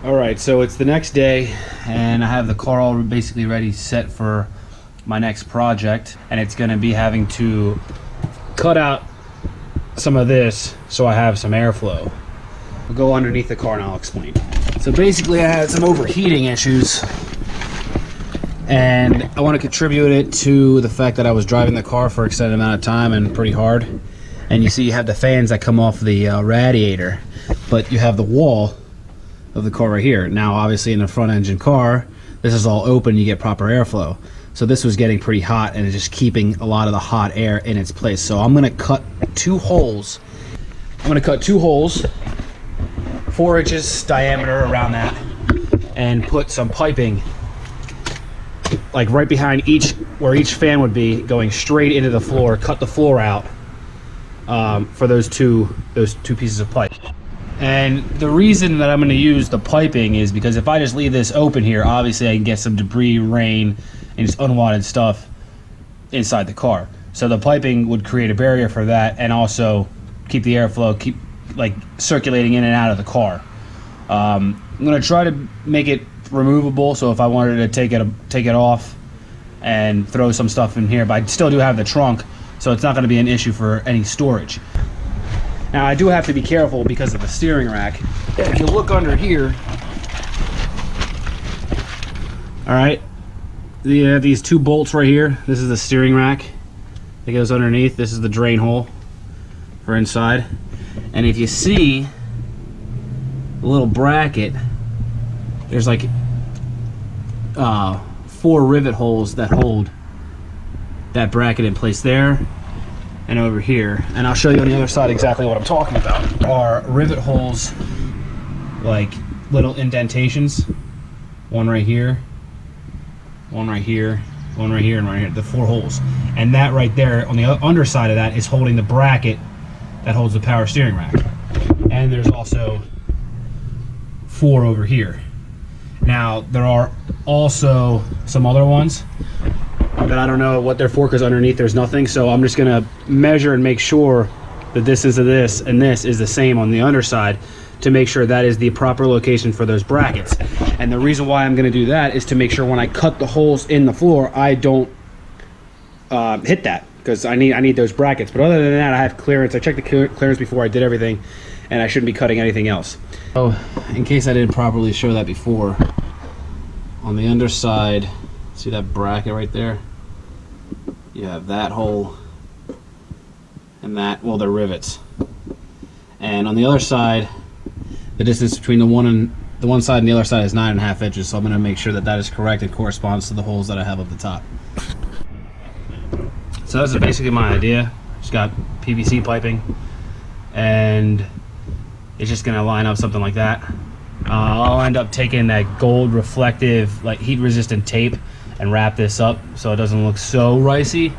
Alright, so it's the next day and I have the car all basically ready set for my next project, and it's going to be having to cut out some of this so I have some airflow. We'll go underneath the car and I'll explain. So basically I had some overheating issues, and I want to contribute it to the fact that I was driving the car for an extended amount of time and pretty hard. And you see you have the fans that come off the radiator, but you have the wall of the car right here. Now obviously in a front engine car, this is all open, you get proper airflow. So this was getting pretty hot and it's just keeping a lot of the hot air in its place. So I'm gonna cut two holes. I'm gonna cut two holes, 4 inches diameter around that, and put some piping like right behind each, where each fan would be, going straight into the floor, cut the floor out for those two pieces of pipe. And the reason that I'm going to use the piping is because if I just leave this open here, obviously I can get some debris, rain, and just unwanted stuff inside the car. So the piping would create a barrier for that, and also keep the airflow, keep like circulating in and out of the car. I'm going to try to make it removable, so if I wanted to take it off and throw some stuff in here, but I still do have the trunk, so it's not going to be an issue for any storage. Now I do have to be careful because of the steering rack. If you look under here, all right, these two bolts right here, this is the steering rack that goes underneath. This is the drain hole for inside. And if you see the little bracket, there's like 4 rivet holes that hold that bracket in place there and over here. And I'll show you on the other side exactly what I'm talking about. Are rivet holes, like little indentations. One right here, one right here, one right here, and right here. The 4 holes. And that right there on the underside of that is holding the bracket that holds the power steering rack. And there's also 4 over here. Now there are also some other ones that I don't know what they're for, because underneath there's nothing. So I'm just gonna measure and make sure that this is this and this is the same on the underside, to make sure that is the proper location for those brackets. And the reason why I'm gonna do that is to make sure when I cut the holes in the floor, I don't hit that, because I need those brackets. But other than that, I have clearance. I checked the clearance before I did everything, and I shouldn't be cutting anything else. So in case I didn't properly show that before, on the underside, see that bracket right there? You have that hole and that, well, they're rivets. And on the other side, the distance between the one side and the other side is 9.5 inches. So I'm gonna make sure that that is correct and corresponds to the holes that I have up the top. So that's basically my idea. Just got PVC piping, and it's just gonna line up something like that. I'll end up taking that gold reflective, like heat resistant tape, and wrap this up so it doesn't look so ricey.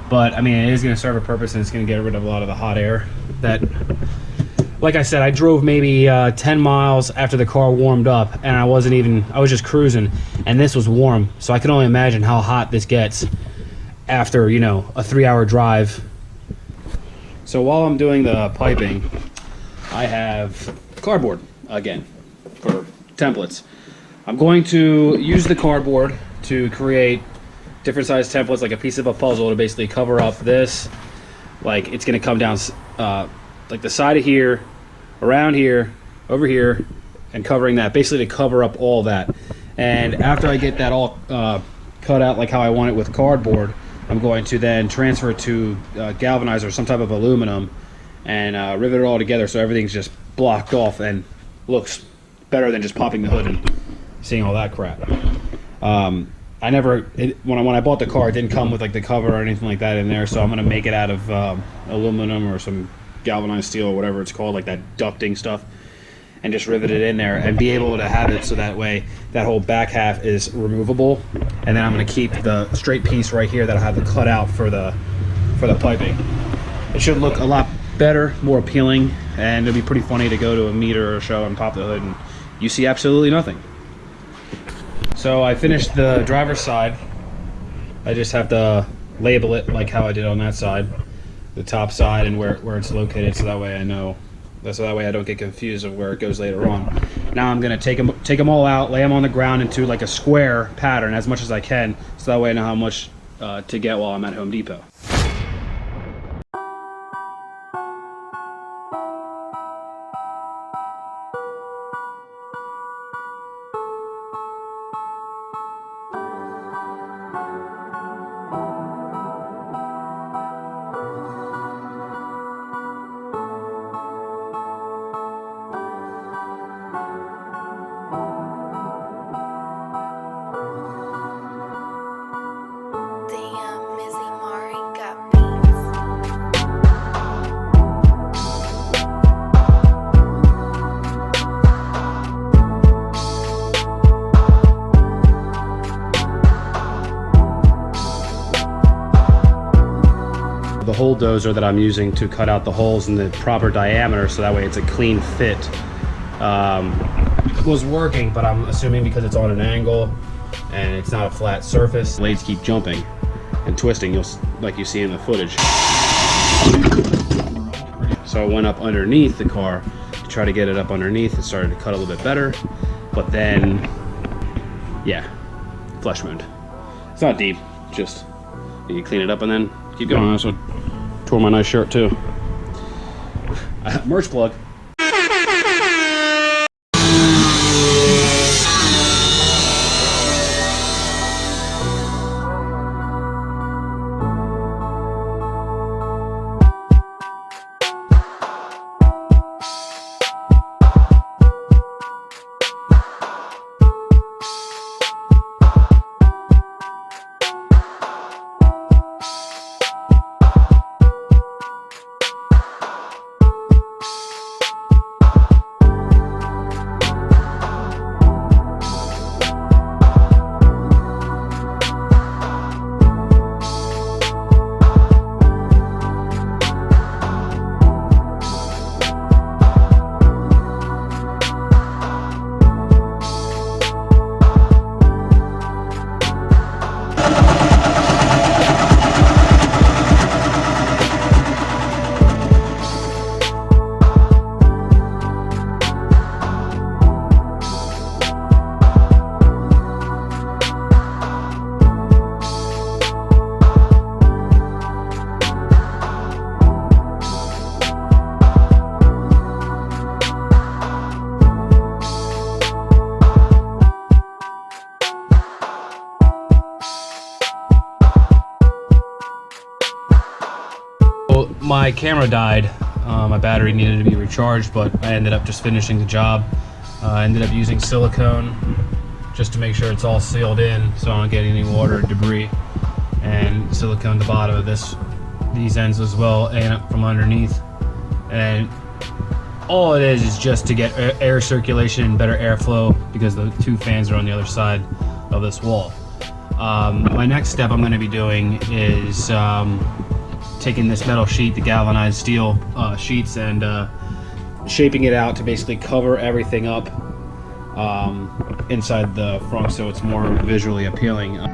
But I mean, it is gonna serve a purpose, and it's gonna get rid of a lot of the hot air that, like I said, I drove maybe 10 miles after the car warmed up, and I was just cruising, and this was warm. So I can only imagine how hot this gets after, you know, a 3-hour drive. So while I'm doing the piping, I have cardboard again for templates. I'm going to use the cardboard to create different size templates, like a piece of a puzzle, to basically cover up this. Like it's going to come down like the side of here, around here, over here, and covering that, basically to cover up all that. And after I get that all cut out like how I want it with cardboard, I'm going to then transfer it to galvanize or some type of aluminum, and rivet it all together so everything's just blocked off and looks better than just popping the hood and seeing all that crap. When I bought the car, it didn't come with like the cover or anything like that in there, so I'm gonna make it out of aluminum or some galvanized steel or whatever it's called, like that ducting stuff, and just rivet it in there and be able to have it so that way that whole back half is removable. And then I'm going to keep the straight piece right here that I have the cut out for the piping. It should look a lot better, more appealing, and it'll be pretty funny to go to a meet or a show and pop the hood and you see absolutely nothing. So I finished the driver's side. I just have to label it like how I did on that side, the top side and where it's located, so that way I know So that way I don't get confused of where it goes later on. Now I'm gonna take them all out, lay them on the ground into like a square pattern as much as I can, so that way I know how much to get while I'm at Home Depot. The hole dozer that I'm using to cut out the holes in the proper diameter so that way it's a clean fit was working, but I'm assuming because it's on an angle and it's not a flat surface, blades keep jumping and twisting, like you see in the footage. So I went up underneath the car to try to get it up underneath. It started to cut a little bit better, but then yeah, flesh wound. It's not deep, just you clean it up and then keep going. That's what tore my nice shirt too. Merch plug. My camera died. My battery needed to be recharged, but I ended up just finishing the job. I ended up using silicone just to make sure it's all sealed in so I don't get any water or debris, and silicone the bottom of these ends as well and up from underneath. And all it is just to get air circulation and better airflow because the two fans are on the other side of this wall. My next step I'm going to be doing is taking this metal sheet, the galvanized steel sheets, and shaping it out to basically cover everything up inside the frunk so it's more visually appealing. Got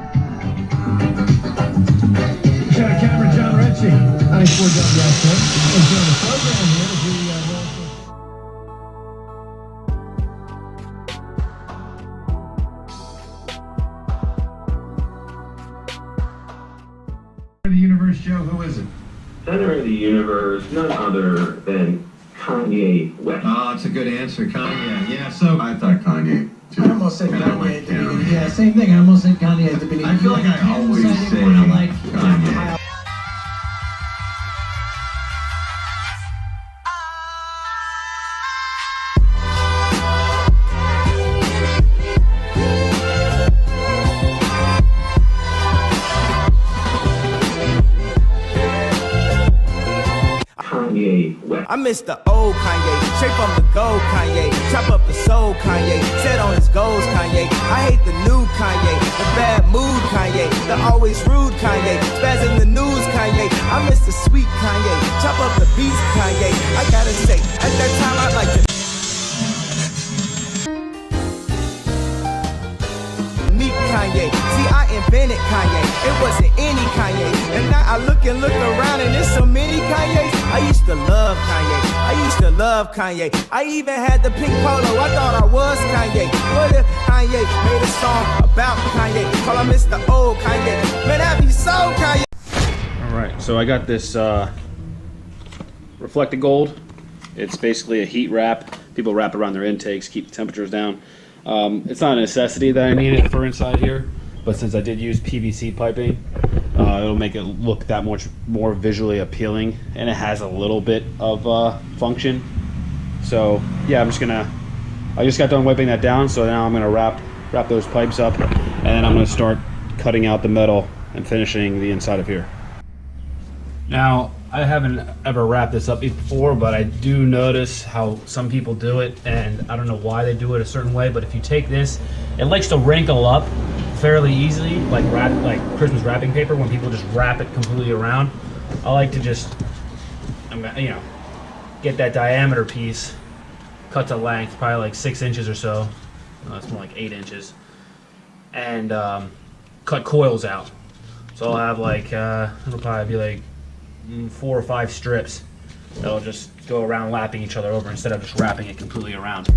a camera, John Ritchie. 94 WSM. Enjoy the program here as we the universe, Joe, who is it? Center of the universe, none other than Kanye West. Oh, it's a good answer, Kanye. Yeah, so I thought Kanye too. I almost said Kanye at the beginning. Yeah, same thing. I almost said Kanye at the beginning. I feel like I always say Kanye. I miss the old Kanye, straight from the gold Kanye, chop up the soul Kanye, set on his goals Kanye. I hate the new Kanye, the bad mood Kanye, the always rude Kanye, spaz in the news Kanye. I miss the sweet Kanye, chop up the beast Kanye. I gotta say, at that time I like to meet Kanye. Kanye. See, I invented Kanye. It wasn't any Kanye. And now I look around and there's so many Kanyes. I used to love Kanye. I used to love Kanye. I even had the pink polo. I thought I was Kanye. What if Kanye made a song about Kanye? Call him Mr. Old Kanye. Man, that'd be so Kanye. All right, so I got this reflected gold. It's basically a heat wrap. People wrap around their intakes, keep the temperatures down. It's not a necessity that I need it for inside here, but since I did use PVC piping, it'll make it look that much more visually appealing, and it has a little bit of function. So yeah, I just got done wiping that down, so now I'm gonna wrap those pipes up, and then I'm gonna start cutting out the metal and finishing the inside of here. Now, I haven't ever wrapped this up before, but I do notice how some people do it, and I don't know why they do it a certain way, but if you take this, it likes to wrinkle up fairly easily, like Christmas wrapping paper, when people just wrap it completely around. I like to just, you know, get that diameter piece, cut to length, probably like 6 inches or so. No, it's more like 8 inches. And cut coils out. So I'll have like, it'll probably be like 4 or 5 strips that'll just go around lapping each other over instead of just wrapping it completely around.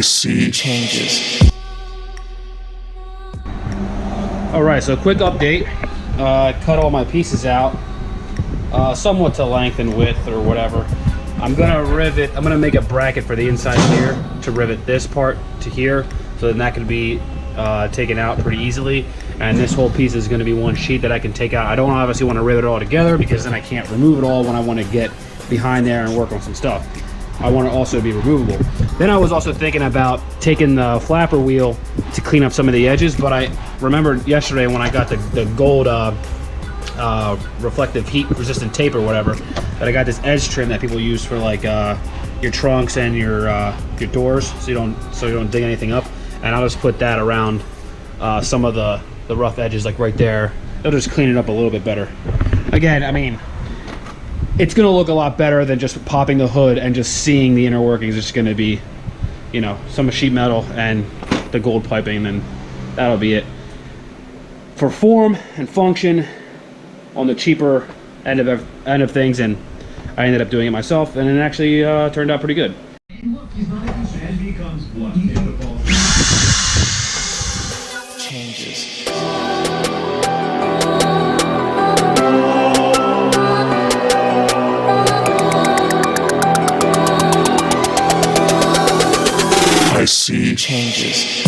See changes. Alright, so quick update. I cut all my pieces out, somewhat to length and width or whatever. I'm gonna make a bracket for the inside here to rivet this part to here, so then that can be taken out pretty easily. And this whole piece is gonna be one sheet that I can take out. I don't obviously want to rivet it all together because then I can't remove it all when I want to get behind there and work on some stuff. I want to also be removable. Then I was also thinking about taking the flapper wheel to clean up some of the edges, but I remembered yesterday when I got the gold reflective heat resistant tape or whatever, that I got this edge trim that people use for like your trunks and your doors, so you don't dig anything up. And I'll just put that around some of the rough edges, like right there. It'll just clean it up a little bit better. Again, I mean, it's gonna look a lot better than just popping the hood and just seeing the inner workings. It's gonna be, you know, some sheet metal and the gold piping, and then that'll be it. For form and function, on the cheaper end of things, and I ended up doing it myself, and it actually turned out pretty good. Changes. I see changes.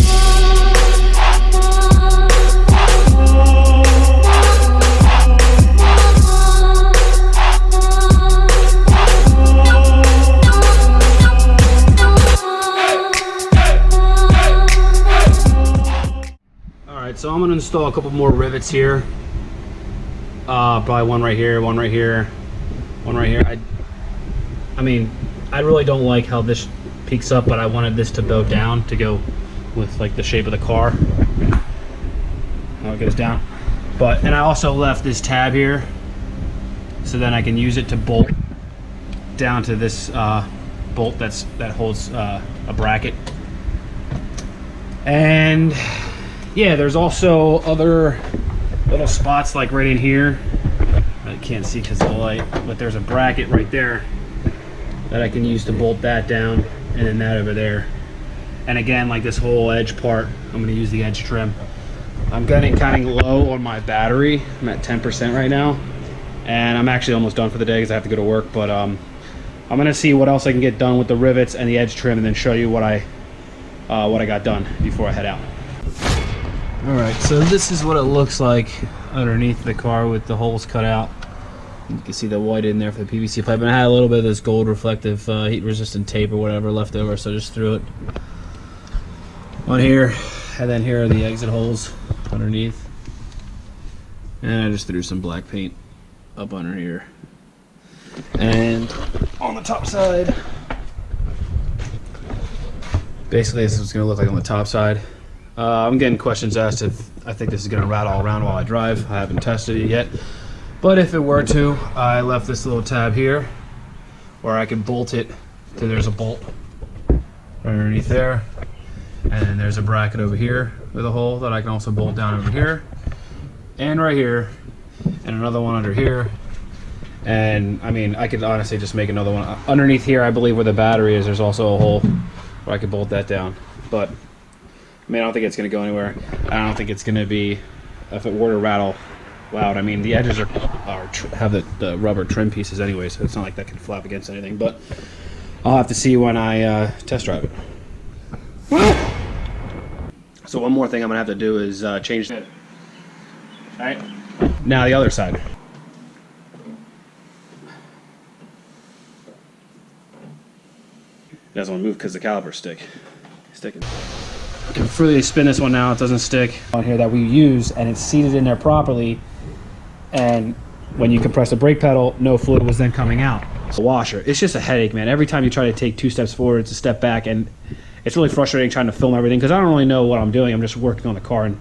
Alright, so I'm going to install a couple more rivets here. Probably one right here, one right here, one right here. I mean, I really don't like how this peaks up, but I wanted this to bow down to go with like the shape of the car. How it goes down. And I also left this tab here so then I can use it to bolt down to this bolt that holds a bracket. And yeah, there's also other little spots like right in here. I can't see because of the light, but there's a bracket right there that I can use to bolt that down. and then that over there. And again, like this whole edge part, I'm going to use the edge trim. I'm getting kind of low on my battery. I'm at 10% right now, and I'm actually almost done for the day because I have to go to work. But I'm going to see what else I can get done with the rivets and the edge trim, and then show you what I got done before I head out. All right, so this is what it looks like underneath the car with the holes cut out. You can see the white in there for the PVC pipe, and I had a little bit of this gold reflective heat resistant tape or whatever left over, so I just threw it on here. And then here are the exit holes underneath, and I just threw some black paint up under here. And on the top side, basically this is what's going to look like on the top side. I'm getting questions asked if I think this is going to rattle around while I drive. I haven't tested it yet, but if it were to, I left this little tab here where I can bolt it to, there's a bolt right underneath there, and then there's a bracket over here with a hole that I can also bolt down over here and right here, and another one under here. And I mean, I could honestly just make another one underneath here. I believe where the battery is, there's also a hole where I could bolt that down. But I mean, I don't think it's going to go anywhere. I don't think it's going to be, if it were to rattle loud. I mean, the edges have the rubber trim pieces anyway, so it's not like that can flap against anything. But I'll have to see when I test drive it. So one more thing I'm going to have to do is change it. All right. Now the other side. It doesn't want to move because the caliper's sticking. I can freely spin this one now, it doesn't stick. On here that we use, and it's seated in there properly, and when you compress the brake pedal, no fluid was then coming out. The washer, it's just a headache, man. Every time you try to take 2 steps forward, it's a step back, and it's really frustrating trying to film everything because I don't really know what I'm doing. I'm just working on the car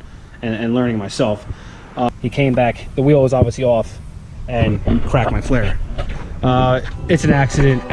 and learning myself. He came back, the wheel was obviously off, and cracked my flare. It's an accident.